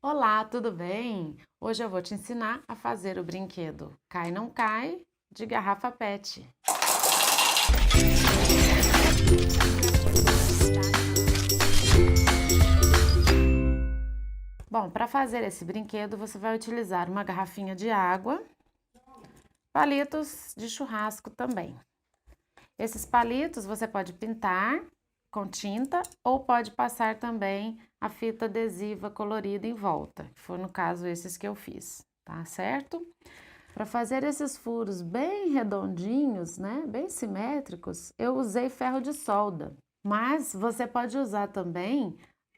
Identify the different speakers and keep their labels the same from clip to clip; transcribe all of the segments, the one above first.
Speaker 1: Olá, tudo bem? Hoje eu vou te ensinar a fazer o brinquedo Cai Não Cai de garrafa PET. Bom, para fazer esse brinquedo você vai utilizar uma garrafinha de água, palitos de churrasco também. Esses palitos você pode pintar com tinta ou pode passar também a fita adesiva colorida em volta, que foi no caso esses que eu fiz, tá certo? Para fazer esses furos bem redondinhos, né, bem simétricos, eu usei ferro de solda, mas você pode usar também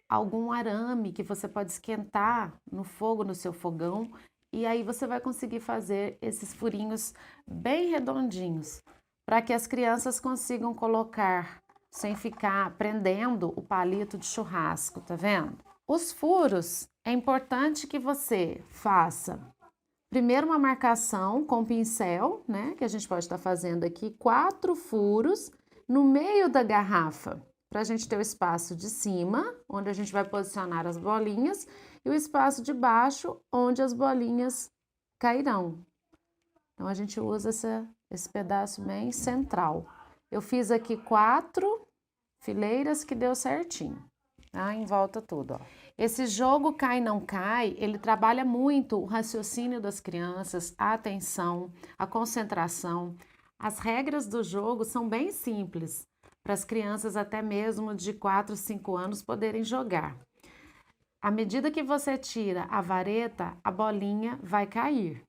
Speaker 1: algum arame que você pode esquentar no fogo, no seu fogão, e aí você vai conseguir fazer esses furinhos bem redondinhos, para que as crianças consigam colocar sem ficar prendendo o palito de churrasco, tá vendo? Os furos, é importante que você faça primeiro uma marcação com pincel, né, que a gente pode estar fazendo aqui, 4 furos no meio da garrafa, para a gente ter o espaço de cima, onde a gente vai posicionar as bolinhas, e o espaço de baixo, onde as bolinhas cairão. Então, a gente usa esse pedaço bem central. Eu fiz aqui 4 fileiras que deu certinho, tá? Em volta tudo, ó. Esse jogo cai não cai, ele trabalha muito o raciocínio das crianças, a atenção, a concentração. As regras do jogo são bem simples, para as crianças até mesmo de 4, 5 anos poderem jogar. À medida que você tira a vareta, a bolinha vai cair.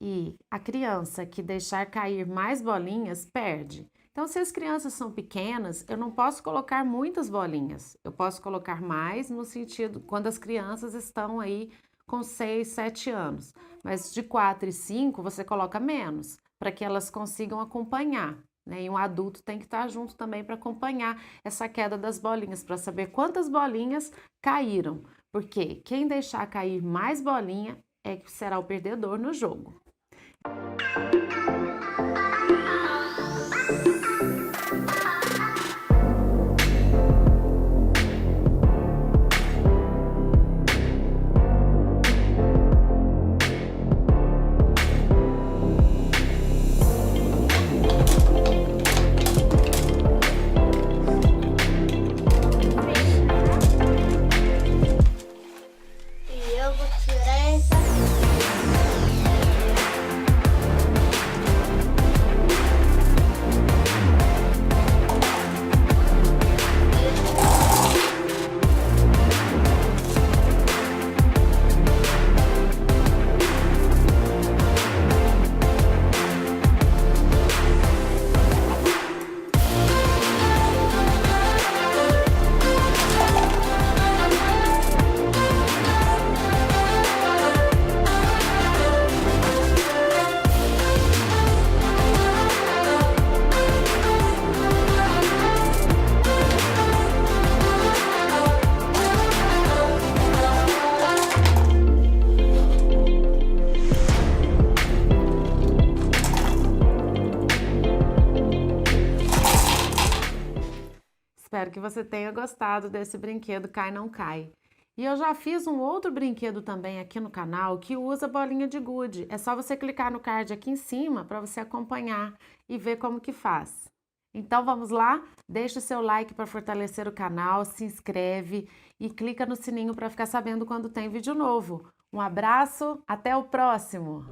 Speaker 1: E a criança que deixar cair mais bolinhas perde. Então, se as crianças são pequenas, eu não posso colocar muitas bolinhas. Eu posso colocar mais no sentido quando as crianças estão aí com 6, 7 anos. Mas de 4 e 5 você coloca menos, para que elas consigam acompanhar, né? E um adulto tem que estar junto também para acompanhar essa queda das bolinhas, para saber quantas bolinhas caíram. Porque quem deixar cair mais bolinha é que será o perdedor no jogo.
Speaker 2: E eu vou tirar essa aqui.
Speaker 1: Espero que você tenha gostado desse brinquedo Cai Não Cai. E eu já fiz um outro brinquedo também aqui no canal que usa bolinha de gude. É só você clicar no card aqui em cima para você acompanhar e ver como que faz. Então vamos lá? Deixa o seu like para fortalecer o canal, se inscreve e clica no sininho para ficar sabendo quando tem vídeo novo. Um abraço, até o próximo!